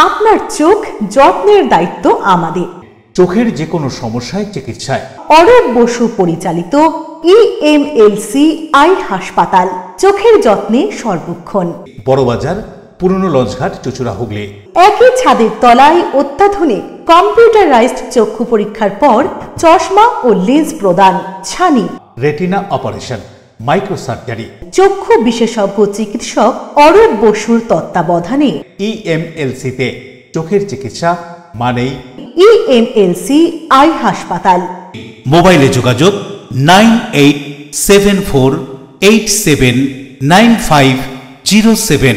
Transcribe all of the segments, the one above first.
আপনার চোখ যত্নের দায়িত্ব আমাদের। চোখের যে কোনো সমস্যায় চিকিৎসায় অরূপ বসু পরিচালিত EMLC আই হাসপাতাল, চোখের যত্নে সর্বক্ষণ। বড়বাজার, পুরনো লঞ্চঘাট, চুঁচুড়া, হুগলি। একই ছাদের তলায় অত্যাধুনিক কম্পিউটারাইজড চক্ষু পরীক্ষার পর চশমা ও লেন্স প্রদান, ছানি, রেটিনা অপারেশন, মাইক্রো সার্জারি। চক্ষু বিশেষজ্ঞ চিকিৎসক অরূপ বসুর তত্ত্বাবধানে EMLC-তে চোখের চিকিৎসা মানেই EMLC আই হাসপাতাল। মোবাইলে যোগাযোগ 9874879507,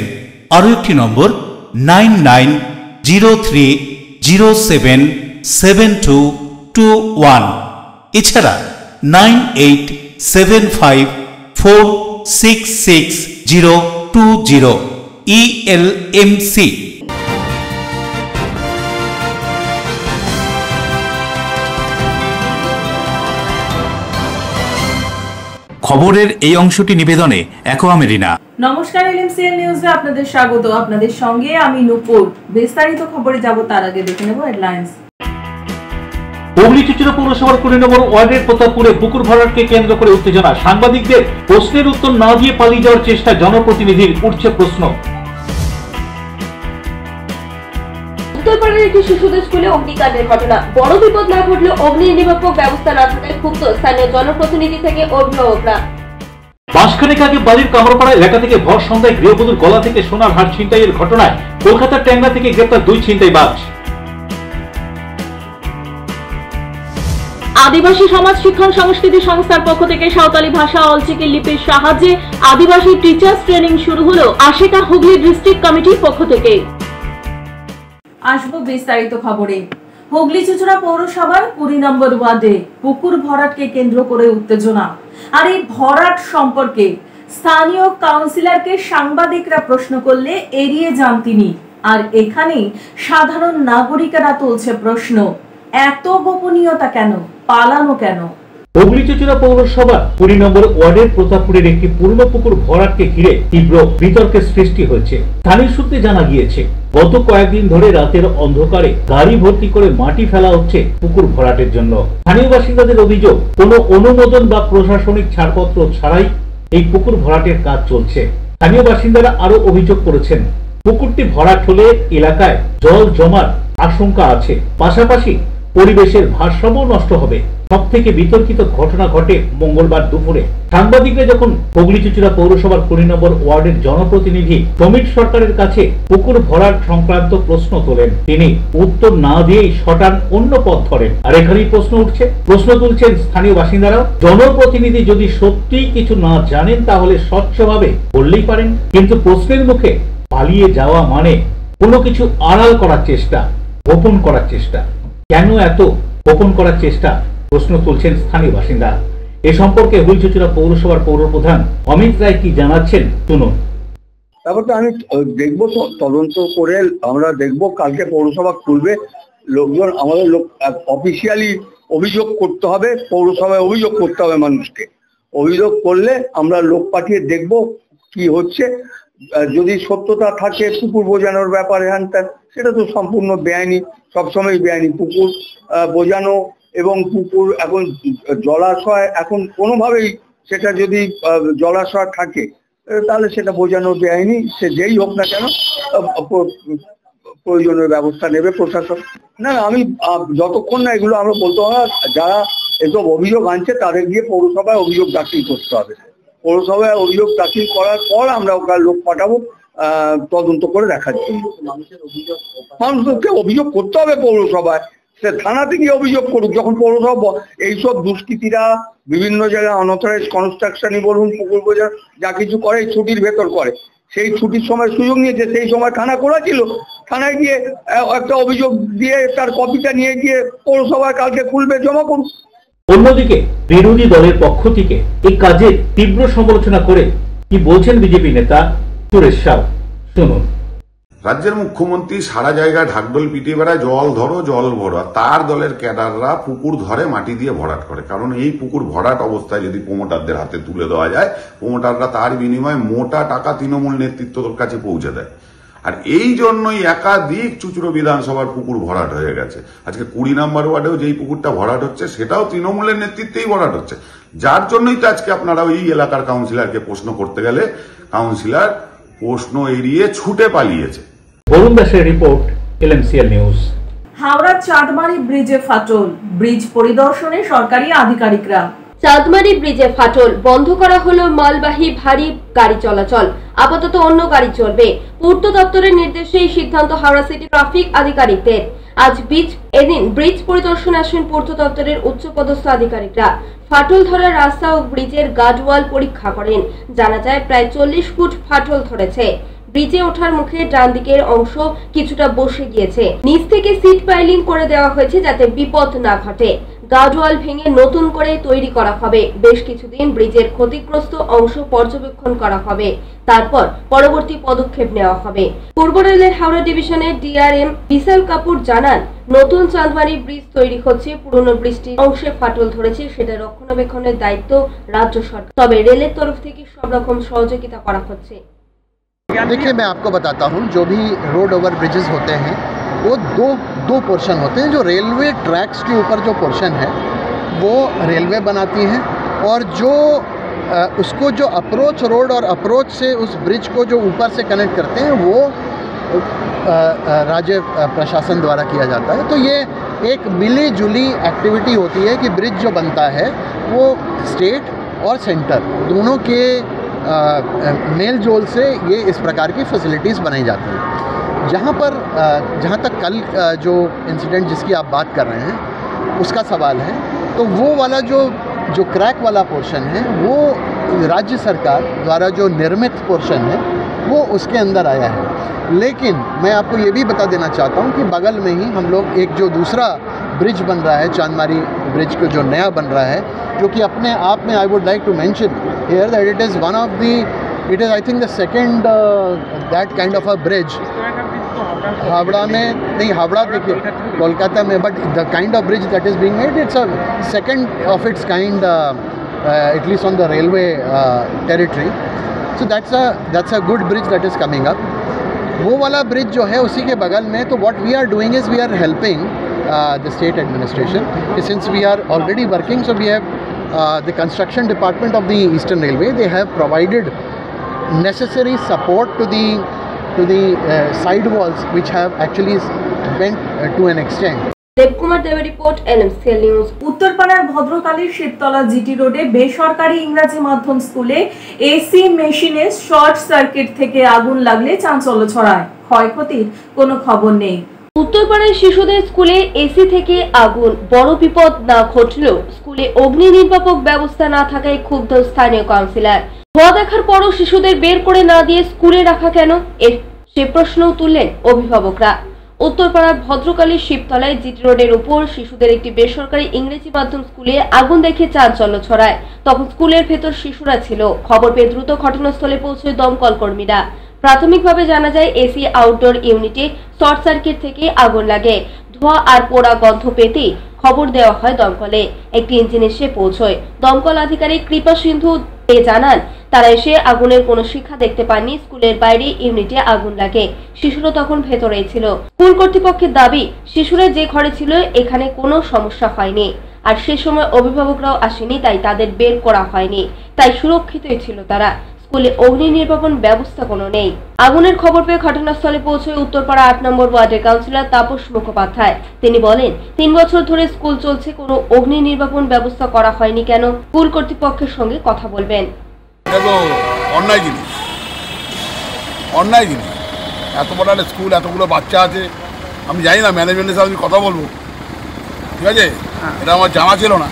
আরও একটি নম্বর 9903077221, এছাড়া 9875466020 ELMC। খবরের এই অংশটি নিবেদনে অ্যাকোয়া মেরিনা। নমস্কার, এলএমসিএল নিউজে আপনাদের স্বাগত। আপনাদের সঙ্গে আমি নূপুর। বিস্তারিত খবরে যাব তার আগে দেখে নেব হেডলাইন্স। হুগলি চুঁচুড়া পৌরসভার 20 নম্বর ওয়ার্ডের প্রতাপপুরে পুকুর ভরাটকে কেন্দ্র করে উত্তেজনা। সাংবাদিকদের প্রশ্নের উত্তর না দিয়ে পালিয়ে যাওয়ার চেষ্টা জনপ্রতিনিধির, উঠছে প্রশ্ন। উত্তরপাড়ার একটি শিশুদের স্কুলে অগ্নিকাণ্ডের ঘটনা। বড় বিপদ না ঘটলেও অগ্নি নির্বাপক ব্যবস্থা না থাকায় ক্ষুব্ধ স্থানীয় জনপ্রতিনিধি থেকে অভিভাবকরা। মাসখানেক আগে বালির কামরপাড়া এলাকা থেকে ভর সন্ধ্যায় গৃহবধূর গলা থেকে সোনার হার ছিনতাইয়ের ঘটনায় কলকাতার ট্যাংরা থেকে গ্রেপ্তার 2 ছিনতাইবাজ। আদিবাসী সমাজ শিক্ষণ সংস্কৃতি সংস্থার পক্ষ থেকে সাঁওতালি ভাষা অলচিকি লিপির সাহায্যে আদিবাসী টিচার্স ট্রেনিং শুরু হলো আশিকা হুগলি ডিস্ট্রিক্ট কমিটির পক্ষ থেকে। আসবো বিস্তারিত খবরে। হুগলি চুঁচুড়া পৌরসভার 20 নম্বর ওয়ার্ডে পুকুর ভরাটকে কেন্দ্র করে উত্তেজনা। আর এই ভরাট সম্পর্কে স্থানীয় কাউন্সিলরকে সাংবাদিকরা প্রশ্ন করলে এড়িয়ে যান তিনি। আর এখানেই সাধারণ নাগরিকেরা তুলছে প্রশ্ন, এত গোপনীয়তা কেন, পালানো কেন? হুগলি চুঁচুড়া পৌরসভার 20 নম্বর ওয়ার্ডের প্রতাপপুরের একটি পুরনো পুকুর ভরাটকে ঘিরে তীব্র বিতর্কের সৃষ্টি হয়েছে। স্থানীয় সূত্রে জানা গিয়েছে, গত কয়েকদিন ধরে রাতের অন্ধকারে গাড়ি ভর্তি করে মাটি ফেলা হচ্ছে পুকুর ভরাটের জন্য। স্থানীয় বাসিন্দাদের অভিযোগ, কোনো অনুমোদন বা প্রশাসনিক ছাড়পত্র ছাড়াই এই পুকুর ভরাটের কাজ চলছে। স্থানীয় বাসিন্দারা আরো অভিযোগ করেছেন, পুকুরটি ভরাট হলে এলাকায় জল জমার আশঙ্কা আছে, পাশাপাশি পরিবেশের ভারসাম্য নষ্ট হবে। সব থেকে বিতর্কিত ঘটনা ঘটে মঙ্গলবার দুপুরে। সাংবাদিকরা যখন হুগলি চুঁচুড়া পৌরসভার 20 নম্বর ওয়ার্ডের জনপ্রতিনিধি সমীর সরকারের কাছে পুকুর ভরাট সংক্রান্ত প্রশ্ন তোলেন, তিনি উত্তর না দিয়েই শটান অন্য পথ ধরেন। আর এখানেই প্রশ্ন উঠছে, প্রশ্ন তুলছেন স্থানীয় বাসিন্দারাও। জনপ্রতিনিধি যদি সত্যিই কিছু না জানেন তাহলে স্বচ্ছভাবে বললেই পারেন, কিন্তু প্রশ্নের মুখে পালিয়ে যাওয়া মানে কোনো কিছু আড়াল করার চেষ্টা, গোপন করার চেষ্টা। কেন এত গোপন করার চেষ্টা, প্রশ্ন তুলছেন স্থানীয় বাসিন্দা। এ সম্পর্কে হুগলি চুঁচুড়া পৌরসভার পৌরপ্রধান অমিত রায় কি জানাচ্ছেন শুনুন। ব্যাপারটা আমি দেখবো, তদন্ত করে আমরা দেখবো। কালকে পৌরসভা খুলবে, লোকজন আমাদের অফিসিয়ালি অভিযোগ করতে হবে, পৌরসভায় অভিযোগ করতে হবে মানুষকে। অভিযোগ করলে আমরা লোক পাঠিয়ে দেখবো কি হচ্ছে। যদি সত্যতা থাকে পুকুর বোঝানোর ব্যাপারে হ্যান, সেটা তো সম্পূর্ণ বেআইনি, সবসময় বেআইনি পুকুর বোঝানো। এবং পুকুর এখন জলাশয়, এখন কোনোভাবেই সেটা যদি জলাশয় থাকে তাহলে সেটা বোঝানো বেআইনি। সে যেই হোক না কেন প্রয়োজনীয় ব্যবস্থা নেবে প্রশাসন। না, আমি যতক্ষণ না এগুলো আমরা বলতে হবে, যারা এসব অভিযোগ আনছে তাদের গিয়ে পৌরসভায় অভিযোগ দাখিল করতে হবে। পৌরসভায় অভিযোগ দাখিল করার পর আমরা ওখানে লোক পাঠাবো তদন্ত করে দেখার জন্য। মানুষকে অভিযোগ করতে হবে পৌরসভায়, সে থানাতে গিয়ে অভিযোগ করুক। যখন পৌরসভা এইসব দুষ্কৃতীরা বিভিন্ন জায়গায় অনথরাইজ কনস্ট্রাকশনই বলুন, পুকুর বোঝা যা কিছু করে ছুটির ভেতর করে, সেই ছুটির সময় সুযোগ নিয়েছে, সেই সময় থানা খোলা ছিল, থানায় গিয়ে একটা অভিযোগ দিয়ে তার কপিটা নিয়ে গিয়ে পৌরসভায় কালকে খুলবে, জমা করুক। অন্যদিকে বিরোধী দলের পক্ষ থেকে এই কাজের তীব্র সমালোচনা করে কি বলছেন বিজেপি নেতা সুরেশ সাউ, শুনুন। রাজ্যের মুখ্যমন্ত্রী সারা জায়গায় ঢাকঢোল পিটিয়ে বেড়ায়, জল ধরো জল ভরো। তার দলের ক্যাডাররা পুকুর ধরে মাটি দিয়ে ভরাট করে। কারণ এই পুকুর ভরাট অবস্থায় যদি প্রমোটারদের হাতে তুলে দেওয়া যায়, প্রমোটাররা তার বিনিময়ে মোটা টাকা তৃণমূল নেতৃত্বের কাছে পৌঁছে দেয়। আর এই জন্যই একাধিক চুচুড়ো বিধানসভার পুকুর ভরাট হয়ে গেছে। আজকে 20 নম্বর ওয়ার্ডেও যেই পুকুরটা ভরাট হচ্ছে সেটাও তৃণমূলের নেতৃত্বেই ভরাট হচ্ছে, যার জন্যই তো আজকে আপনারা ওই এলাকার কাউন্সিলরকে প্রশ্ন করতে গেলে কাউন্সিলর প্রশ্ন এড়িয়ে ছুটে পালিয়েছে। বরুণ দাসের রিপোর্ট, LMCL নিউজ। হাওড়া চাঁদমারি ব্রিজে ফাটল, ব্রিজ পরিদর্শনে সরকারি আধিকারিকরা। চাঁদমারি ব্রিজে ফাটল, বন্ধ করা হলো মালবাহী ভারী গাড়ি চলাচল, আপাতত অন্য গাড়ি চলবে। পূর্ত দপ্তরের নির্দেশে এই সিদ্ধান্ত হাওড়া সিটি ট্রাফিক আধিকারিকদের। এদিন ব্রিজ পরিদর্শনে আসেন পূর্ত দপ্তরের উচ্চপদস্থ আধিকারিকরা। ফাটল ধরা রাস্তা ও ব্রিজের গার্ডওয়াল পরীক্ষা করেন। জানা যায় প্রায় 40 ফুট ফাটল ধরেছে। ব্রিজে ওঠার মুখে ডান দিকের অংশ কিছুটা বসে গিয়েছে। নিচ থেকে সিট পাইলিং করে দেওয়া হয়েছে যাতে বিপদ না ঘটে। গার্ডওয়াল ভেঙে নতুন করে তৈরি করা হবে। বেশ কিছুদিন ব্রিজের ক্ষতিগ্রস্ত অংশ পর্যবেক্ষণ করা হবে, তারপর পরবর্তী পদক্ষেপ নেওয়া হবে। পূর্ব রেলের হাওড়া ডিভিশনের ডিআরএম বিশাল কাপুর জানান, নতুন চাঁদমারি ব্রিজ তৈরি হচ্ছে, পুরনো ব্রিজটির অংশে ফাটল ধরেছে, সেটা রক্ষণাবেক্ষণের দায়িত্ব রাজ্য সরকার। তবে রেলের তরফ থেকে সব রকম সহযোগিতা করা হচ্ছে। देखिए, मैं आपको बताता हूँ, जो भी रोड ओवर ब्रिजेस होते हैं वो दो पोर्शन होते हैं। जो रेलवे ट्रैक्स के ऊपर जो पोर्शन है वो रेलवे बनाती है, और जो उसको जो अप्रोच रोड और अप्रोच से उस ब्रिज को जो ऊपर से कनेक्ट करते हैं वो राज्य प्रशासन द्वारा किया जाता है। तो ये एक मिली जुली एक्टिविटी होती है कि ब्रिज जो बनता है वो स्टेट और सेंटर दोनों के मेल जोल से ये इस प्रकार की फैसिलिटीज़ बनाई जाती हैं। जहाँ तक कल जो इंसिडेंट जिसकी आप बात कर रहे हैं उसका सवाल है, तो वो वाला जो क्रैक वाला पोर्शन है वो राज्य सरकार द्वारा जो निर्मित पोर्शन है वो उसके अंदर आया है। लेकिन मैं आपको ये भी बता देना चाहता हूँ कि बगल में ही हम लोग एक जो दूसरा ब्रिज बन रहा है, चांदमारी ब्रिज को जो नया बन रहा है, जो कि अपने आप में I would like to mention here that it is one of the it is I think the second that kind of a bridge Howrah में, नहीं हावड़ा देखिए कोलकाता में, but the kind of bridge that is being made it's a second of its kind at least on the railway territory. So that's a good bridge that is coming up. वो वाला bridge जो है उसी के बगल में, तो what we are doing is we are helping the state administration, since we are already working, so we have the construction department of the Eastern Railway, they have provided necessary support to the side walls which have actually bent to an extent. Debkumar দেবের report, LMCL news. উত্তরপাড়ার ভদ্রকালীর শিবতলা GT রোডে বেসরকারি ইংরাজি মাধ্যম স্কুলে AC মেশিনে শর্ট সার্কিট থেকে আগুন লাগলে চাঞ্চল্য ছড়ায়। ক্ষয়ক্ষতির কোনো খবর নেই। উত্তরপাড়ায় শিশুদের স্কুলে এসি থেকে আগুন, বড় বিপদ না ঘটলেও স্কুলে অগ্নি নির্বাপক ব্যবস্থা না থাকায় ক্ষুব্ধ স্থানীয় কাউন্সিলর। ধোঁয়া দেখার পরও শিশুদের বের করে না দিয়ে স্কুলে রাখা কেন, সে প্রশ্নও তুললেন অভিভাবকরা। উত্তরপাড়ার ভদ্রকালীর শিবতলায় জিটি রোডের উপর শিশুদের একটি বেসরকারি ইংরেজি মাধ্যম স্কুলে আগুন দেখে চাঞ্চল্য ছড়ায়। তখন স্কুলের ভেতর শিশুরা ছিল। খবর পেয়ে দ্রুত ঘটনাস্থলে পৌঁছয় দমকল কর্মীরা। প্রাথমিকভাবে জানা যায় এসি আউটডোর ইউনিটে শর্ট সার্কিট থেকে আগুন লাগে। ধোঁয়া আর পোড়া গন্ধ পেতেই খবর দেওয়া হয় দমকলে। একটি ইঞ্জিন এসে পৌঁছয়। দমকল আধিকারিক কৃপা সিন্ধু জানান, তারা এসে আগুনের কোনো শিখা দেখতে পাননি। স্কুলের বাইরে ইউনিটে আগুন লাগে, শিশুরা তখন ভেতরেই ছিল। স্কুল কর্তৃপক্ষের দাবি, শিশুরা যে ঘরে ছিল এখানে কোনো সমস্যা হয়নি, আর সে সময় অভিভাবকরাও আসেনি, তাই তাদের বের করা হয়নি, তাই সুরক্ষিতই ছিল তারা। স্কুলে অগ্নি নির্বাপন ব্যবস্থা কোনো নেই। আগুনের খবর পেয়ে ঘটনাস্থলে পৌঁছয় উত্তরপাড়া 8 নম্বর ওয়ার্ডের কাউন্সিলর তাপস মুখোপাধ্যায়। তিনি বলেন, 3 বছর ধরে স্কুল চলছে, কোনো অগ্নি নির্বাপন ব্যবস্থা করা হয়নি কেন, স্কুল কর্তৃপক্ষের সঙ্গে কথা বলবেন। অন্যায় জিনিস, এত বড় একটা স্কুল, এতগুলো বাচ্চা আছে, আমি জানি না, ম্যানেজমেন্টের সাথে আমি কথা বলবো, ঠিক আছে, এটা আমার জানা ছিল না।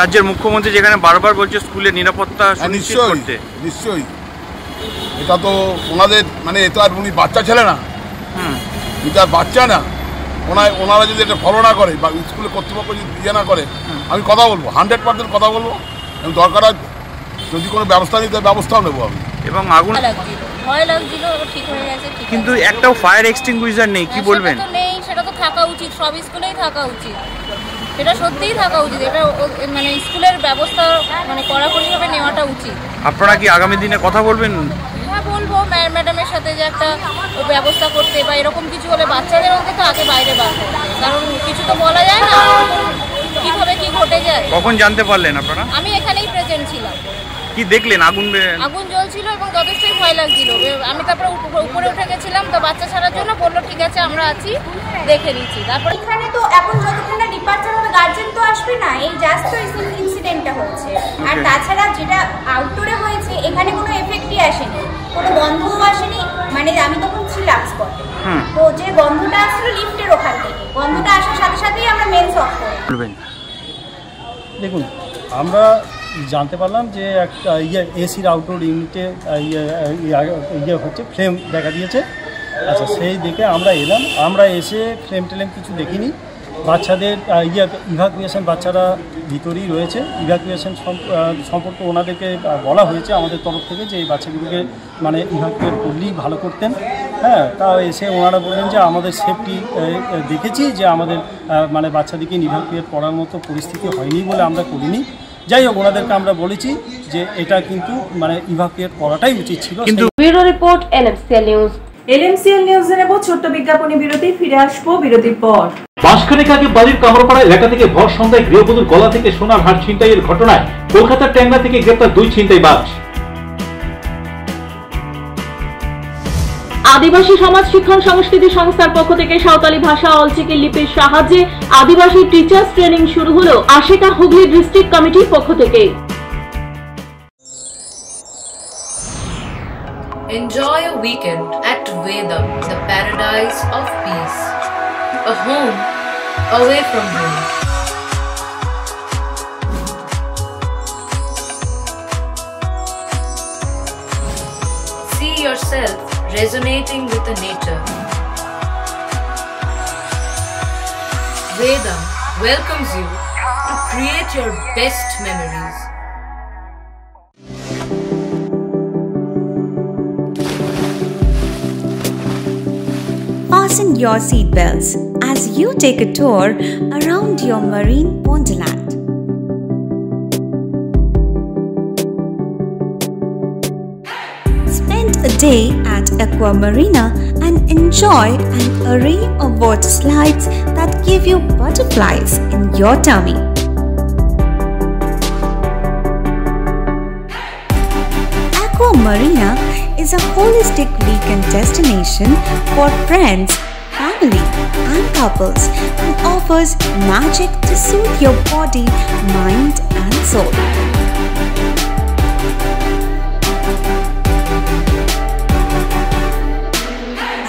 রাজ্যের মুখ্যমন্ত্রী যেখানে বারবার বলছে স্কুলের নিরাপত্তা সুনিশ্চিত করতে, নিশ্চয়ই এটা তো ওনাদের, মানে এটা আর উনি বাচ্চা ছেলে না, এটা বাচ্চা না, ওনারা যদি এটা ফলো না করে বা স্কুলের কর্তৃপক্ষ যদি ইয়ে না করে, আমি কথা বলবো, 100% কথা বলবো, এবং দরকার যদি কোনো ব্যবস্থা নিতে ব্যবস্থাও নেবো আমি। এবং আগুন ভয় লাগছিল, ঠিক হয়ে গেছে, কিন্তু একটাও ফায়ার এক্সটিংগুইশার নেই, কি বলবেন? নেই, সেটা তো থাকা উচিত, সব স্কুলেই থাকা উচিত, এটা সত্যিই থাকা উচিত, এটা মানে স্কুলের ব্যবস্থা মানে কড়াকড়িভাবে নেওয়াটা উচিত। আপনারা কি আগামী দিনে কথা বলবেন? আমরা বলবো ম্যাডামের সাথে যে একটা ব্যবস্থা করতে, বা এরকম কিছু হলে বাচ্চাদের অন্তত আগে বাইরে বার করতে, কারণ কিছু তো বলা যায় না কিভাবে কি ঘটে যায়। কখন জানতে পারলেন আপনারা? আমি এখানেই প্রেজেন্ট ছিলাম। কি দেখলেন? আগুন জ্বলছিল এবং যথেষ্টই ভয় লাগছিল। আমি তারপরে উপরে উঠে গেছিলাম, তো বাচ্চা ছাড়ার জন্য বললো ঠিক আছে আমরা আছি, দেখে নিচ্ছি। তারপর এখানে তো এখন যতক্ষণ না ডিপার্চার হবে গার্জেন তো আসবে না, এই জাস্ট তো ইনসিডেন্টটা হচ্ছে। আর তাছাড়া যেটা আউটডোরে হয়েছে এখানে কোনো এফেক্টই আসেনি, কোনো গন্ধও আসেনি। মানে আমি তখন ছিলাম স্পটে, তো যে গন্ধটা আসলো লিফটের ওখান থেকে, গন্ধটা আসার সাথে সাথেই আমরা মেনস অফ করি। দেখুন, আমরা জানতে পারলাম যে একটা এসির আউটডোর ইউনিটে হচ্ছে ফ্লেম দেখা দিয়েছে। আচ্ছা, সেই দেখে আমরা এলাম। আমরা এসে ফ্লেম টেলেম কিছু দেখিনি। বাচ্চাদের ইভাকুয়েশন, বাচ্চারা ভিতরেই রয়েছে। ইভাকুয়েশন সম্পর্কে ওনাদেরকে বলা হয়েছে আমাদের তরফ থেকে যে এই বাচ্চাগুলোকে মানে ইভাকুয়েট করলেই ভালো করতেন। হ্যাঁ, তা এসে ওনারা বললেন যে আমাদের সেফটি দেখেছি যে আমাদের মানে বাচ্চাদেরকে ইভাকুয়েট করার মতো পরিস্থিতি হয়নি বলে আমরা করিনি। যাই হোক, ওনাদেরকে আমরা বলেছি যে এটা কিন্তু মানে ইভাকুয়েট করাটাই উচিত ছিল। Bureau report, LMCL news. LMCL নিউজে নেব ছোট্ট বিজ্ঞাপনী বিরতি, ফিরে আসবো বিরতির পর। মাসখানেক আগে বালির কামরাপাড়া এলাকা থেকে ভর সন্ধ্যায় গৃহবধূর গলা থেকে সোনার হার ছিনতাইয়ের ঘটনায় কলকাতার ট্যাংরা থেকে গ্রেপ্তার 2 ছিনতাইবাজ। আদিবাসী সমাজ শিক্ষণ সংস্কৃতি সংস্থার পক্ষ থেকে সাঁওতালি ভাষা অলচিকি লিপির সাহায্যে আদিবাসী টিচার্স ট্রেনিং শুরু হলো আশিকা হুগলি ডিস্ট্রিক্ট কমিটির পক্ষ থেকে। Enjoy a weekend at Vedam, the paradise of peace. A home away from home. See yourself resonating with the nature. Vedam welcomes you to create your best memories. Fasten your seatbelts as you take a tour around your marine wonderland. Spend a day at Aqua Marina and enjoy an array of water slides that give you butterflies in your tummy. Aqua Marina is a holistic weekend destination for friends, family and couples and offers magic to soothe your body, mind and soul.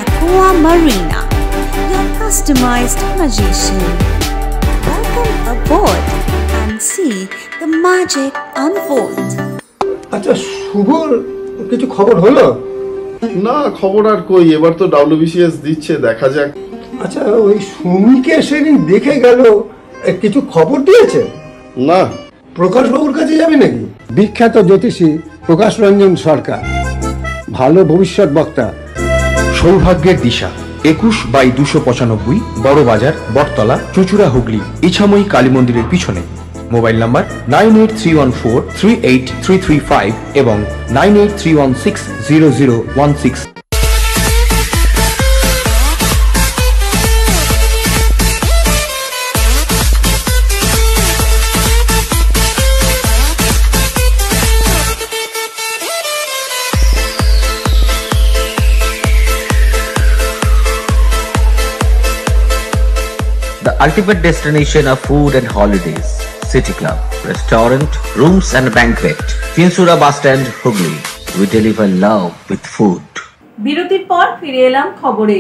Aqua Marina, your customized magician. Welcome aboard and see the magic unfold. আচ্ছা, শুভর কিছু খবর হলো? না, খবর আর কই, এবার তো WBCS দিচ্ছে, দেখা যাক। আচ্ছা, ওই সুমিকে সেদিন দেখে গেল, কিছু খবর দিয়েছে? না। প্রকাশ বাবুর কাছে যাবে নাকি? বিখ্যাত জ্যোতিষী প্রকাশ রঞ্জন সরকার, ভালো ভবিষ্যৎ বক্তা। সৌভাগ্যের দিশা, 21/295 বড় বাজার, বটতলা, চুঁচুড়া, হুগলি, ইছাময়ী কালী মন্দিরের পিছনে। মোবাইল নাম্বার 9831438335 এবং 9831600016। The ultimate destination of food and holidays. City Club, restaurant, rooms and banquet. Finsura Bus Stand, Hugli. We deliver love with food. বিরতির পর ফিরে এলাম খবরে।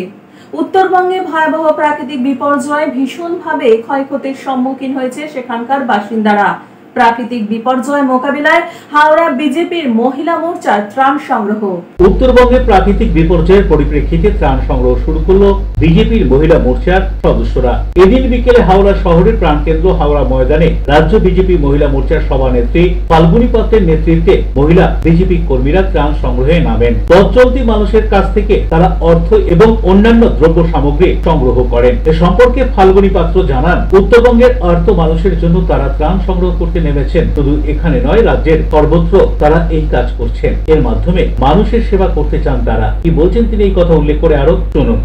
উত্তরবঙ্গে ভয়াবহ প্রাকৃতিক বিপর্যয়ে ভীষণভাবে ক্ষয়ক্ষতির সম্মুখীন হয়েছে সেখানকার বাসিন্দারা। প্রাকৃতিক বিপর্যয় মোকাবিলায় হাওড়া বিজেপির মহিলা মোর্চার ত্রাণ সংগ্রহ। উত্তরবঙ্গে প্রাকৃতিক বিপর্যয়ের পরিপ্রেক্ষিতে ত্রাণ সংগ্রহ শুরু করলো বিজেপির মহিলা মোর্চার সদস্যরা। এদিন বিকেলে হাওড়া শহরের প্রাণকেন্দ্র হাওড়া ময়দানে রাজ্য বিজেপি মহিলা মোর্চার সভানেত্রী ফাল্গুনী পাত্রের নেতৃত্বে মহিলা বিজেপি কর্মীরা ত্রাণ সংগ্রহে নামেন। পথ চলতি মানুষের কাছ থেকে তারা অর্থ এবং অন্যান্য দ্রব্য সামগ্রী সংগ্রহ করেন। এ সম্পর্কে ফাল্গুনী পাত্র জানান, উত্তরবঙ্গের অর্থ মানুষের জন্য তারা ত্রাণ সংগ্রহ করতে করতে নেমেছেন। শুধু এখানে নয়, রাজ্যের সর্বত্র তারা এই কাজ করছেন। এর মাধ্যমে মানুষের সেবা করতে চান তারা। কি বলছেন তিনি এই কথা উল্লেখ করে আরো শুনুন।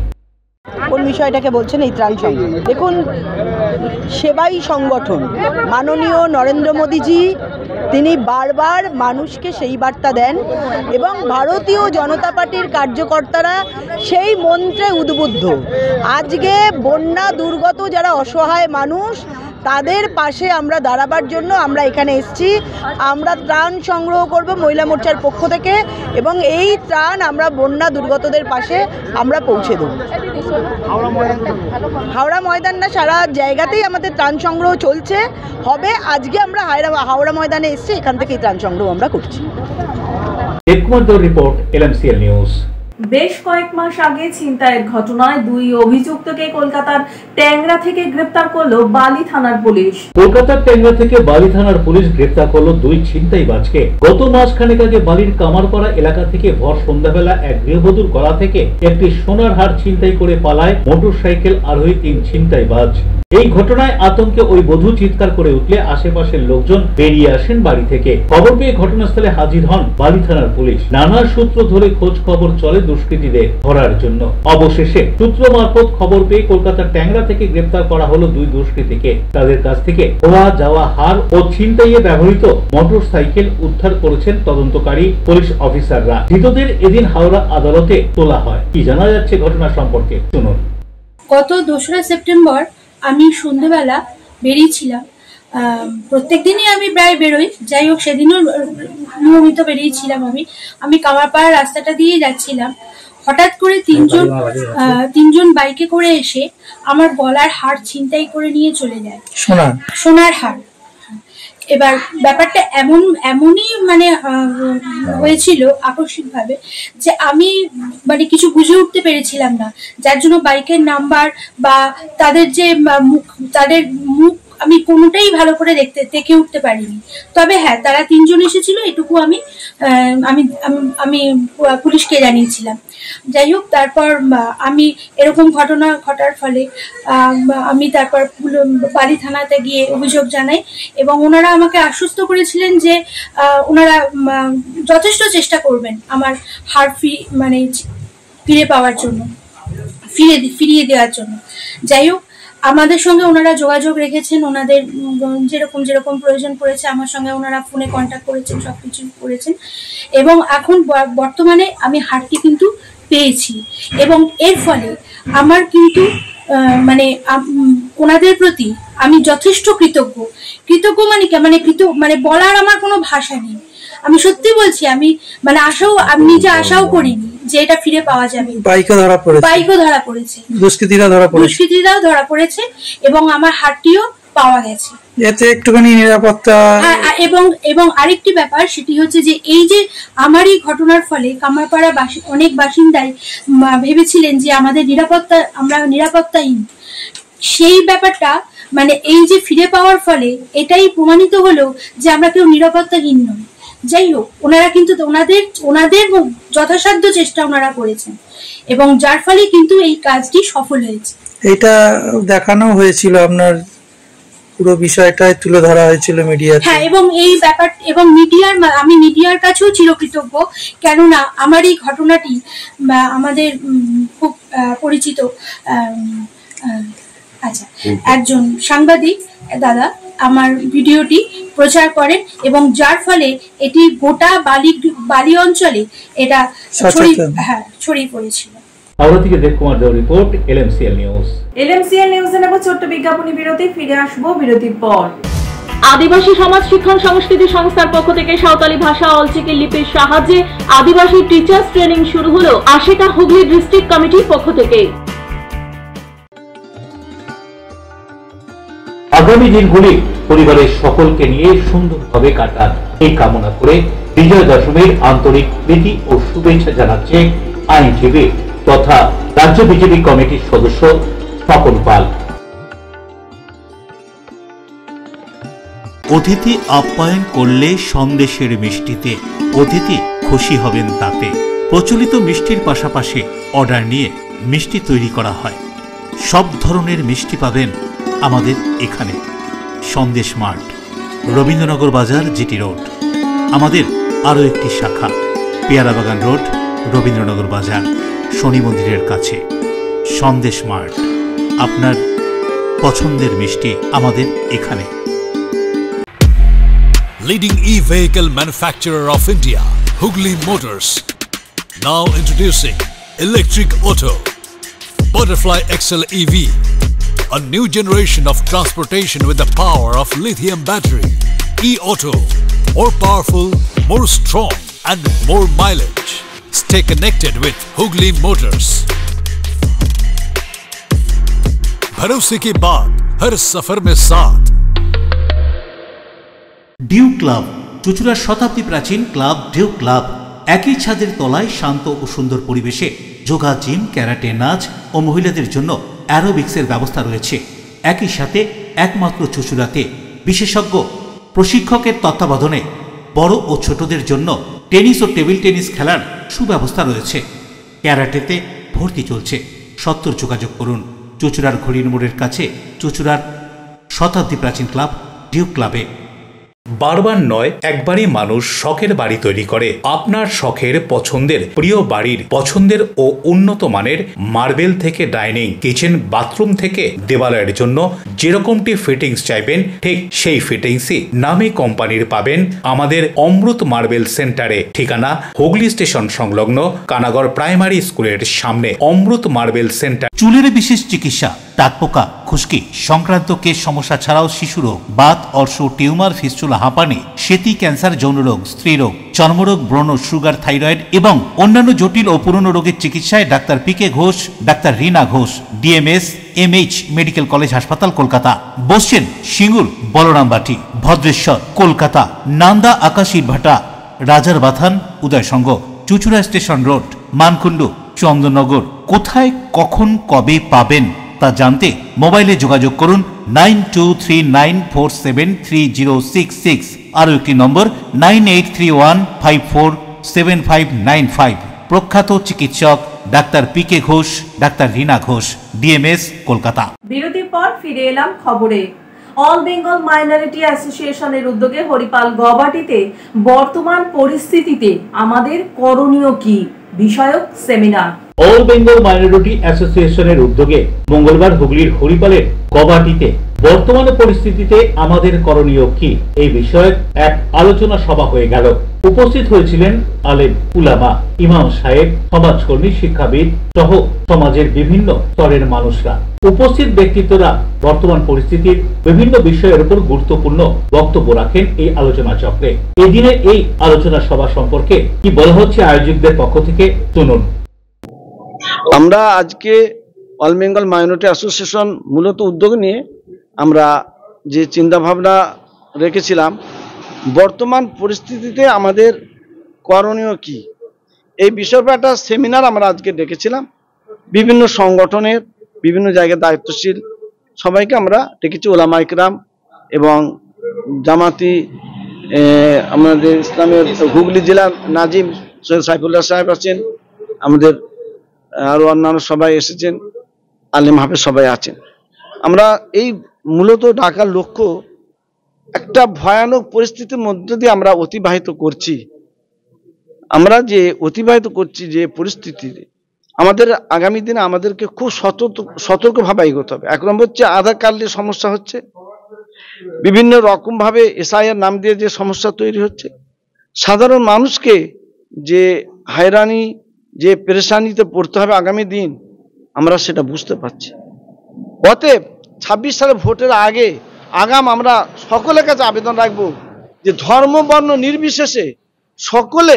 কোন বিষয়টাকে বলছেন এই ত্রাণ সংগঠন? দেখুন, সেবাই সংগঠন মাননীয় নরেন্দ্র মোদীজি তিনি বারবার মানুষকে সেই বার্তা দেন এবং ভারতীয় জনতা পার্টির কার্যকর্তারা সেই মন্ত্রে উদ্বুদ্ধ। আজকে বন্যা দুর্গত যারা অসহায় মানুষ তাদের পাশে আমরা দাঁড়াবার জন্য আমরা এখানে এসেছি। আমরা ত্রাণ সংগ্রহ করব মহিলা মোর্চার পক্ষ থেকে এবং এই ত্রাণ আমরা বন্যা দুর্গতদের পাশে আমরা পৌঁছে দেব। হাওড়া ময়দান না, সারা জায়গাতেই আমাদের ত্রাণ সংগ্রহ চলছে হবে। আজকে আমরা হাওড়া ময়দানে এসেছি, এখান থেকে ত্রাণ সংগ্রহ আমরা করছি। Report LMCL news. বেশ কয়েক মাস আগে ছিনতাইয়ের ঘটনায় 2 অভিযুক্তকে কলকাতার ট্যাংরা থেকে গ্রেফতার করলো বালি থানার পুলিশ। কলকাতার ট্যাংরা থেকে বালি থানার পুলিশ গ্রেফতার করলো 2 ছিনতাইবাজকে। গত মাসখানেক আগে বালির কামারপাড়া এলাকা থেকে ভর সন্ধ্যাবেলা এক গৃহবধূর গলা থেকে একটি সোনার হার ছিনতাই করে পালায় মোটরসাইকেল আরোহী 3 ছিনতাইবাজ। এই ঘটনায় আতঙ্কে ওই বধূ চিৎকার করে উঠলে আশেপাশের লোকজন বেরিয়ে আসেন বাড়ি থেকে। খবর পেয়ে ঘটনাস্থলে হাজির হন বালি থানার পুলিশ। নানা সূত্র ধরে খোঁজ খবর চলে দুষ্কৃতীদের ধরার জন্য। অবশেষে সূত্র মারফত খবর পেয়ে কলকাতার ট্যাংরা থেকে গ্রেফতার করা হলো 2 দুষ্কৃতীকে। তাদের কাছ থেকে খোয়া যাওয়া হার ও ছিনতাইয়ে ব্যবহৃত মোটরসাইকেল উদ্ধার করেছেন তদন্তকারী পুলিশ অফিসাররা। ধৃতদের এদিন হাওড়া আদালতে তোলা হয়। কি জানা যাচ্ছে ঘটনা সম্পর্কে শুনুন। গত 2রা সেপ্টেম্বর আমি সন্ধ্যাবেলা বেরিয়েছিলাম। প্রত্যেক দিনই আমি প্রায় বেরোই, যাই হোক সেদিনও নিয়মিত বেরিয়েছিলাম। আমি কামারপাড়া রাস্তাটা দিয়ে যাচ্ছিলাম। হঠাৎ করে তিনজন বাইকে করে এসে আমার গলার হার ছিনতাই করে নিয়ে চলে যায়। সোনার হার। এবার ব্যাপারটা এমনই মানে হয়েছিল আকস্মিক ভাবে যে আমি মানে কিছু বুঝে উঠতে পেরেছিলাম না, যার জন্য বাইকের নাম্বার বা তাদের যে তাদের মুখ আমি কোনোটাই ভালো করে দেখে উঠতে পারিনি। তবে হ্যাঁ, তারা 3 জন এসেছিল, এটুকু আমি আমি পুলিশকে জানিয়েছিলাম। যাই হোক, তারপর আমি এরকম ঘটনা ঘটার ফলে আমি তারপর বালি থানাতে গিয়ে অভিযোগ জানাই এবং ওনারা আমাকে আশ্বস্ত করেছিলেন যে ওনারা যথেষ্ট চেষ্টা করবেন আমার হার ফিরে পাওয়ার জন্য, ফিরিয়ে দেওয়ার জন্য। যাই হোক, আমাদের সঙ্গে ওনারা যোগাযোগ রেখেছেন। ওনাদের যেরকম প্রয়োজন পড়েছে আমার সঙ্গে ওনারা ফোনে কন্ট্যাক্ট করেছেন, সবকিছু করেছেন এবং এখন বর্তমানে আমি হারটি কিন্তু পেয়েছি এবং এর ফলে আমার কিন্তু ওনাদের প্রতি আমি যথেষ্ট কৃতজ্ঞ মানে বলার আমার কোনো ভাষা নেই। আমি সত্যি বলছি, আমি নিজে আশাও করিনি যে এটা ফিরে পাওয়া যাবে। বাইকও ধরা পড়েছে, দুষ্কৃতীরাও ধরা পড়েছে এবং আমার হারটিও পাওয়া গেছে। এতে একটুখানি নিরাপত্তা এবং আরেকটি ব্যাপার, সেটি হচ্ছে যে এই যে আমার এই ঘটনার ফলে কামারপাড়া অনেক বাসিন্দাই ভেবেছিলেন যে আমরা নিরাপত্তাহীন। সেই ব্যাপারটা মানে এই যে ফিরে পাওয়ার ফলে এটাই প্রমাণিত হলো যে আমরা কেউ নিরাপত্তাহীন নই। যাই হোক, ওনারা কিন্তু ওনাদের যথাসাধ্য চেষ্টা ওনারা করেছেন এবং যার ফলে কিন্তু এই কাজটি সফল হয়েছে। এটা দেখানো হয়েছিল, আপনার পুরো বিষয়টাই তুলে ধরা হয়েছিল মিডিয়াতে। হ্যাঁ, এবং এই ব্যাপার এবং আমি মিডিয়ার কাছেও চিরকৃতজ্ঞ, কেননা আমার এই ঘটনাটি আমাদের খুব পরিচিত একজন সাংবাদিক দাদা আমার ভিডিওটি প্রচার করেন এবং যার ফলে এটি গোটা বালি অঞ্চলে এটা ছড়িয়ে পড়েছিল। হাওড়া থেকে দেবকুমার দেওয়ার রিপোর্ট, LMCL নিউজ। LMCL নিউজে নেব ছোট্ট বিজ্ঞাপনী বিরতি, ফিরে আসবো বিরতির পর। আদিবাসী সমাজ শিক্ষণ সংস্কৃতি সংস্থার পক্ষ থেকে সাঁওতালি ভাষা অলচিকি লিপির সাহায্যে আদিবাসী টিচার্স ট্রেনিং শুরু হলো আশিকা হুগলি ডিস্ট্রিক্ট কমিটির পক্ষ থেকে। আগামী দিনগুলি পরিবারের সকলকে নিয়ে সুন্দরভাবে কাটান এই কামনা করে বিজয়া দশমীর আন্তরিক প্রীতি ও শুভেচ্ছা জানাচ্ছে আইনজীবী তথা রাজ্য বিজেপি কমিটির সদস্য স্বপন পাল। অতিথি আপ্যায়ন করলে সন্দেশের মিষ্টিতে অতিথি খুশি হবেন তাতে। প্রচলিত মিষ্টির পাশাপাশি অর্ডার নিয়ে মিষ্টি তৈরি করা হয়। সব ধরনের মিষ্টি পাবেন আমাদের এখানে। সন্দেশ মার্ট, রবীন্দ্রনগর বাজার, জিটি রোড। আমাদের আরও একটি শাখা পেয়ারাবাগান রোড, রবীন্দ্রনগর বাজার, শনি মন্দিরের কাছে, সন্দেশ মার্ট। আপনার পছন্দের মিষ্টি আমাদের এখানে। Leading e-vehicle manufacturer of India, Hugli Motors. Now introducing Electric Auto, Butterfly XL EV, a new generation of transportation with the power of lithium battery. E-Auto, more powerful, more strong and more mileage. Stay connected with Hugli Motors. भरोसे की बात, हर सफर में साथ। Due club, চুঁচুড়ার শতাব্দী প্রাচীন club due club. একই ছাদের তলায় শান্ত ও সুন্দর পরিবেশে যোগা, জিম, ক্যারাটে, নাচ ও মহিলাদের জন্য অ্যারোবিক্সের ব্যবস্থা রয়েছে। একই সাথে একমাত্র চুঁচুড়াতে বিশেষজ্ঞ প্রশিক্ষকের তত্ত্বাবধানে বড় ও ছোটদের জন্য টেনিস ও টেবিল টেনিস খেলার সুব্যবস্থা রয়েছে। ক্যারাটেতে ভর্তি চলছে। সত্তর যোগাযোগ করুন চুঁচুড়ার ঘড়ির মোড়ের কাছে চুঁচুড়ার শতাব্দী প্রাচীন ক্লাব ডিউ ক্লাবে। বারবার নয়, একবারই মানুষ শখের বাড়ি তৈরি করে। আপনার শখের পছন্দের প্রিয় বাড়ির পছন্দের ও উন্নত মানের মার্বেল থেকে ডাইনিং, কিচেন, বাথরুম থেকে দেওয়ালের জন্য যেরকমটি ফিটিংস চাইবেন ঠিক সেই ফিটিংসই নামী কোম্পানির পাবেন আমাদের অমৃত মার্বেল সেন্টারে। ঠিকানা হুগলি স্টেশন সংলগ্ন কানাগড় প্রাইমারি স্কুলের সামনে অমৃত মার্বেল সেন্টার। চুলের বিশেষ চিকিৎসা, টাকপোকা, খুশকি সংক্রান্ত কেশ সমস্যা ছাড়াও শিশুরোগ, বাত, অর্শ, টিউমার, ফিস্টুলা, হাঁপানি, সেতি, ক্যান্সার, যৌনরোগ, স্ত্রীরোগ, চর্মরোগ, ব্রণ, সুগার, থাইরয়েড এবং অন্যান্য জটিল ও পুরনো রোগের চিকিৎসায় doctor PK Ghosh, doctor Rina Ghosh, DMS MH medical college হাসপাতাল, কলকাতা। বসছেন সিঙ্গুর, বলরামবাটি, ভদ্রেশ্বর, কলকাতা, নান্দা, আকাশীরভাটা, রাজার বাথান, উদয়সঙ্গ, চুঁচুড়া স্টেশন রোড, মানকুণ্ডু, চন্দননগর। কোথায়, কখন, কবে পাবেন তা জানতে মোবাইলে যোগাযোগ করুন 9239473066। আরও একটি নম্বর 9831547595। প্রখ্যাত চিকিৎসক doctor PK Ghosh, doctor Rina Ghosh, DMS, Kolkata. বিরতির পর ফিরে এলাম খবরে। অল বেঙ্গল মাইনরিটি অ্যাসোসিয়েশনের উদ্যোগে হরিপাল গবাটিতে বর্তমান পরিস্থিতিতে আমাদের করণীয় কি বিষয়ক সেমিনার। অল বেঙ্গল মাইনরিটি অ্যাসোসিয়েশনের উদ্যোগে মঙ্গলবার হুগলির হরিপালের গবাটিতে বর্তমানে পরিস্থিতিতে আমাদের করণীয় কি এই বিষয়ক এক আলোচনা সভা হয়ে গেল। উপস্থিত হয়েছিলেন আলেম, উলামা, ইমাম সাহেব, সমাজকর্মী, শিক্ষাবিদ সহ সমাজের বিভিন্ন স্তরের মানুষরা। উপস্থিত ব্যক্তিত্বরা বর্তমান পরিস্থিতির বিভিন্ন বিষয়ের উপর গুরুত্বপূর্ণ বক্তব্য রাখেন এই আলোচনা চক্রে। এই দিনের এই আলোচনা সভা সম্পর্কে কি বলা হচ্ছে আয়োজকদের পক্ষ থেকে শুনুন। আমরা আজকে অল বেঙ্গল মাইনরিটি অ্যাসোসিয়েশন মূলত উদ্যোগ নিয়ে আমরা যে চিন্তাভাবনা রেখেছিলাম বর্তমান পরিস্থিতিতে আমাদের করণীয় কি এই বিষয়ে একটা সেমিনার আমরা আজকে ডেকেছিলাম। বিভিন্ন সংগঠনের বিভিন্ন জায়গায় দায়িত্বশীল সবাইকে আমরা ডেকেছি, ওলামা ইকরাম এবং জামাতি, আমাদের ইসলামের হুগলি জেলার নাজিম সৈয়দ সাইফুল্লাহ সাহেব আছেন, আমাদের আরও অন্যান্য সবাই এসেছেন, আলেম হাফেজ সবাই আছেন। আমরা এই মূলত ডাকার লক্ষ্য একটা ভয়ানক পরিস্থিতির মধ্য দিয়ে আমরা অতিবাহিত করছি। আমরা যে অতিবাহিত করছি যে পরিস্থিতিতে আমাদের আগামী দিনে আমাদেরকে খুব সতর্কভাবে এগোতে হবে। এক নম্বর হচ্ছে আধার কার্ডের সমস্যা হচ্ছে, বিভিন্ন রকমভাবে এসআইআর নাম দিয়ে যে সমস্যা তৈরি হচ্ছে, সাধারণ মানুষকে যে হয়রানি যে পেরেশানিতে পড়তে হবে আগামী দিন আমরা সেটা বুঝতে পারছি। অতএব 26 সালে ভোটের আগাম আমরা সকলের কাছে আবেদন রাখবো যে ধর্ম বর্ণ নির্বিশেষে সকলে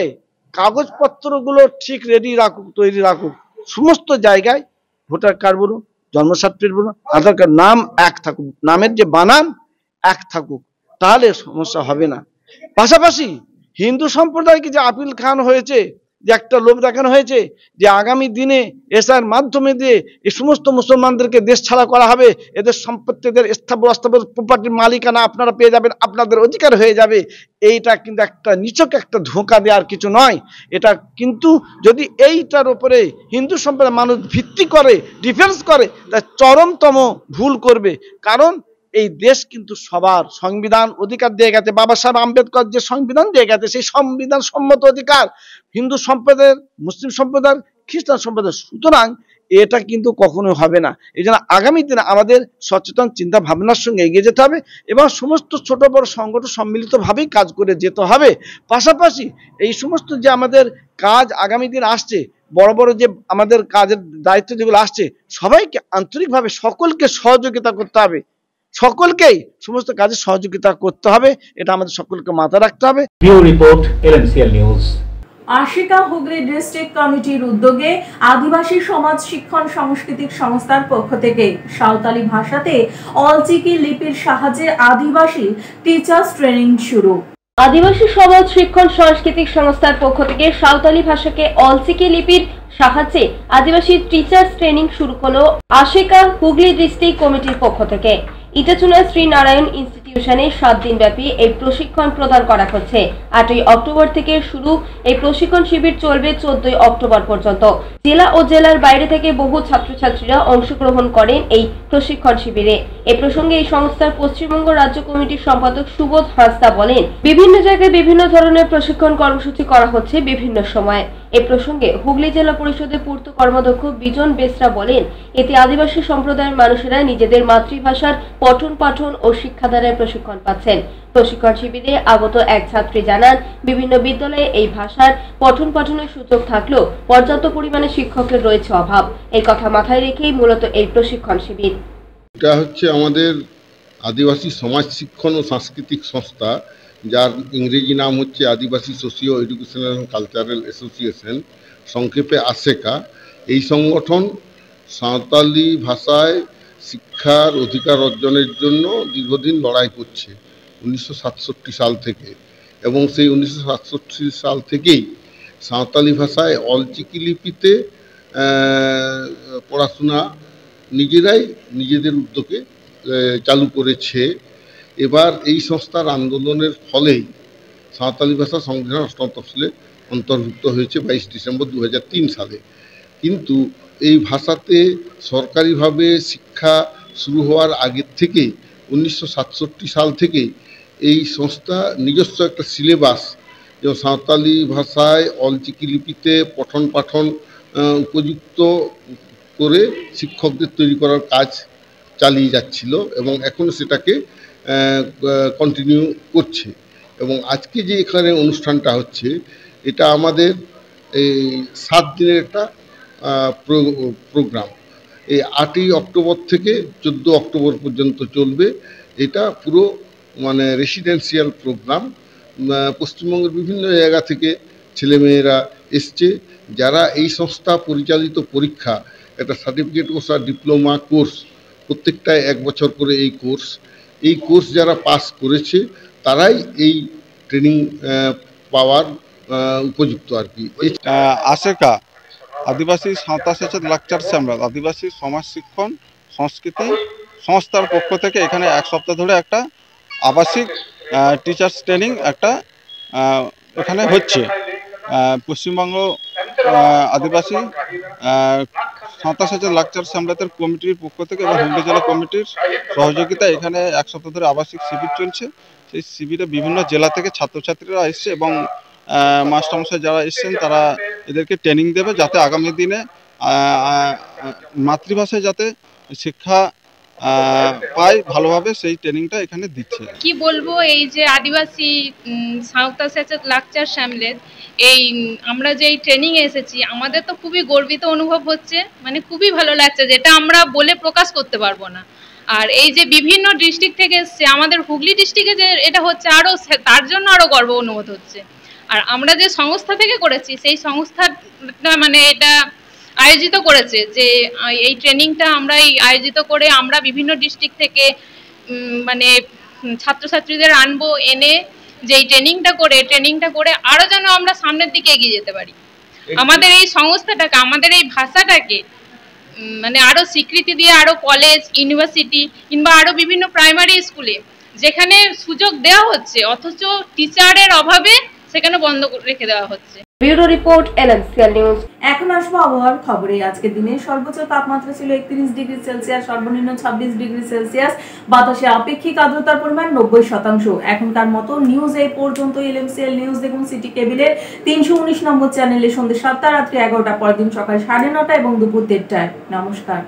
কাগজপত্রগুলো ঠিক রেডি রাখুক, তৈরি রাখুক। সমস্ত জায়গায় ভোটার কার্ড বলুন, জন্ম সার্টিফিকেট বলুন, আধার কার্ড নাম এক থাকুক, নামের যে বানান এক থাকুক, তাহলে সমস্যা হবে না। পাশাপাশি হিন্দু সম্প্রদায়কে যে আপিল খান হয়েছে, যে একটা লোভ দেখানো হয়েছে যে আগামী দিনে এসআর মাধ্যমে দিয়ে এই সমস্ত মুসলমানদেরকে দেশ ছাড়া করা হবে, এদের সম্পত্তিদের স্থাবর প্রপার্টির মালিকানা আপনারা পেয়ে যাবেন, আপনাদের অধিকার হয়ে যাবে। এইটা কিন্তু একটা নিছক একটা ধোঁকা দেওয়ার কিছু নয়। এটা কিন্তু যদি এইটার উপরে হিন্দু সম্প্রদায়ের মানুষ ভিত্তি করে ডিফেন্স করে তা চরমতম ভুল করবে। কারণ এই দেশ কিন্তু সবার, সংবিধান অধিকার দিয়ে গেছে, বাবা সাহেব আম্বেদকর যে সংবিধান দিয়ে গেছে সেই সংবিধান সম্মত অধিকার হিন্দু সম্প্রদায়ের, মুসলিম সম্প্রদায়ের, খ্রিস্টান সম্প্রদায়ের। সুতরাং এটা কিন্তু কখনোই হবে না। এই জন্য আগামী দিনে আমাদের সচেতন চিন্তা ভাবনার সঙ্গে এগিয়ে যেতে হবে এবং সমস্ত ছোট বড় সংগঠন সম্মিলিতভাবেই কাজ করে যেতে হবে। পাশাপাশি এই সমস্ত যে আমাদের কাজ আগামী দিন আসছে, বড় বড় যে আমাদের কাজের দায়িত্ব যেগুলো আসছে, সবাইকে আন্তরিকভাবে সকলকে সহযোগিতা করতে হবে, সকলকেই সমস্ত কাজে সহযোগিতা করতে হবে। এটা আমাদের সকলকে মাথায় রাখতে হবে। Bureau report, LMCL news. Ashika Hooghly district কমিটির উদ্যোগে আদিবাসী সমাজ শিক্ষণ সাংস্কৃতিক সংস্থার পক্ষ থেকে সাঁওতালি ভাষাতে অলচিকি লিপির সাহায্যে আদিবাসী টিচার্স ট্রেনিং শুরু। আদিবাসী সমাজ শিক্ষণ সাংস্কৃতিক সংস্থার পক্ষ থেকে সাঁওতালি ভাষাকে অলচিকি লিপির সাহায্যে আদিবাসী টিচার্স ট্রেনিং শুরু হলো আশিকা হুগলি ডিস্ট্রিক্ট কমিটির পক্ষ থেকে। ইটাচুনা শ্রী নারায়ণ ইনস্টিটিউশনে 7 দিন ব্যাপী এই প্রশিক্ষণ প্রদান করা হচ্ছে। 8ই অক্টোবর থেকে শুরু এই প্রশিক্ষণ শিবির চলবে 14ই অক্টোবর পর্যন্ত। জেলা ও জেলার বাইরে থেকে বহু ছাত্রছাত্রীরা অংশগ্রহণ করেন এই প্রশিক্ষণ শিবিরে। এ প্রসঙ্গে এই সংস্থার পশ্চিমবঙ্গ রাজ্য কমিটির সম্পাদক সুবোধ হাঁসদা বলেন, বিভিন্ন জায়গায় বিভিন্ন ধরনের প্রশিক্ষণ কর্মসূচি করা হচ্ছে বিভিন্ন সময়ে। এ প্রসঙ্গে হুগলি জেলা পরিষদের পূর্ত কর্মাধ্যক্ষ বিজন বেসরা বলেন, এতে আদিবাসী সম্প্রদায়ের মানুষেরা নিজেদের মাতৃভাষার পঠন পাঠন ও শিক্ষাদানের প্রশিক্ষণ পাচ্ছেন। প্রশিক্ষণ শিবিরে আগত এক ছাত্রী জানান, বিভিন্ন বিদ্যালয়ে এই ভাষার পঠন পাঠনের সুযোগ থাকলেও পর্যাপ্ত পরিমাণে শিক্ষকের রয়েছে অভাব। এই কথা মাথায় রেখেই মূলত এই প্রশিক্ষণ শিবির। এটা হচ্ছে আমাদের আদিবাসী সমাজ শিক্ষণ ও সাংস্কৃতিক সংস্থা, যার ইংরেজি নাম হচ্ছে Adivasi socio educational and cultural association, সংক্ষেপে আশেকা। এই সংগঠন সাঁওতালি ভাষায় শিক্ষার অধিকার অর্জনের জন্য দীর্ঘদিন লড়াই করছে 1967 সাল থেকে, এবং সেই 1967 সাল থেকেই সাঁওতালি ভাষায় অলচিকি লিপিতে পড়াশোনা নিজেরাই নিজেদের উদ্যোগে চালু করেছে। এবার এই সংস্থার আন্দোলনের ফলেই সাঁওতালি ভাষা সংবিধান 8ম তফসিলে অন্তর্ভুক্ত হয়েছে 22 ডিসেম্বর 2003 সালে। কিন্তু এই ভাষাতে সরকারিভাবে শিক্ষা শুরু হওয়ার আগের থেকে 1967 সাল থেকে এই সংস্থা নিজস্ব একটা সিলেবাস, যেমন সাঁওতালি ভাষায় অলচিকি লিপিতে পঠন পাঠন উপযুক্ত করে শিক্ষকদের তৈরি করার কাজ চালিয়ে যাচ্ছিল এবং এখনও সেটাকে কন্টিনিউ করছে। এবং আজকে যে এখানে অনুষ্ঠানটা হচ্ছে, এটা আমাদের এই 7 দিনের একটা প্রোগ্রাম। এই 8ই অক্টোবর থেকে 14 অক্টোবর পর্যন্ত চলবে। এটা পুরো মানে রেসিডেন্সিয়াল প্রোগ্রাম। পশ্চিমবঙ্গের বিভিন্ন জায়গা থেকে ছেলেমেয়েরা এসছে, যারা এই সংস্থা পরিচালিত পরীক্ষা, একটা সার্টিফিকেট কোর্স আর ডিপ্লোমা কোর্স, প্রত্যেকটায় 1 বছর করে এই কোর্স যারা পাস করেছে তারাই এই ট্রেনিং পাওয়ার উপযুক্ত আর কি। আশেকা আদিবাসী সাঁওতা সেচের লাকচার সম্রাট আদিবাসী সমাজ শিক্ষণ সংস্কৃতি সংস্থার পক্ষ থেকে এখানে 1 সপ্তাহ ধরে একটা আবাসিক টিচার্স ট্রেনিং একটা এখানে হচ্ছে। পশ্চিমবঙ্গ আদিবাসী সাঁওতা সেচের লাকচার সম্রাটের কমিটির পক্ষ থেকে এবং হুগলি জেলা কমিটির সহযোগিতা এখানে 1 সপ্তাহ ধরে আবাসিক শিবির চলছে। সেই শিবিরে বিভিন্ন জেলা থেকে ছাত্রছাত্রীরা এসছে এবং মাস্টারমশাই যারা এসছেন তারা এদেরকে ট্রেনিং দেবে, যাতে আগামী দিনে মাতৃভাষায় যাতে শিক্ষা পায় ভালোভাবে, সেই ট্রেনিংটা এখানে দিচ্ছে। কি বলবো, এই যে আদিবাসী সাঁওতা সেচের লাকচার সম্রাট, এই আমরা যে ট্রেনিং এসেছি, আমাদের তো খুবই গর্বিত অনুভব হচ্ছে, মানে খুবই ভালো লাগছে, যেটা আমরা বলে প্রকাশ করতে পারবো না। আর এই যে বিভিন্ন ডিস্ট্রিক্ট থেকে এসছে, আমাদের হুগলি ডিস্ট্রিক্টে যে এটা হচ্ছে, আরও তার জন্য আরও গর্ব অনুভূত হচ্ছে। আর আমরা যে সংস্থা থেকে করেছি, সেই সংস্থাটা মানে এটা আয়োজিত করেছে, যে এই ট্রেনিংটা আমরা আয়োজিত করে আমরা বিভিন্ন ডিস্ট্রিক্ট থেকে মানে ছাত্রছাত্রীদের আনবো, এনে যে এই ট্রেনিংটা করে আরও যেন আমরা সামনের দিকে এগিয়ে যেতে পারি। আমাদের এই সংস্থাটাকে, আমাদের এই ভাষাটাকে মানে আরও স্বীকৃতি দিয়ে আরও কলেজ, ইউনিভার্সিটি কিংবা আরও বিভিন্ন প্রাইমারি স্কুলে যেখানে সুযোগ দেওয়া হচ্ছে, অথচ টিচারের অভাবে সেখানে বন্ধ রেখে দেওয়া হচ্ছে। Bureau report NMCL news. এখন আসবো আবহাওয়ার খবরে। আজকের দিনে সর্বোচ্চ তাপমাত্রা ছিল 31 ডিগ্রি সেলসিয়াস, সর্বনিম্ন 26 ডিগ্রি সেলসিয়াস। বাতাসে আপেক্ষিক আর্দ্রতার পরিমাণ 90%। এখনকার মতো নিউজ এই পর্যন্ত। এনএমসিএল নিউজ দেখুন সিটি কেবিলের 319 নম্বর চ্যানেলে সন্ধ্যে 7টা, রাত্রি 11টা, পরের দিন সকাল 9:30 এবং দুপুর 1:30টায়। নমস্কার।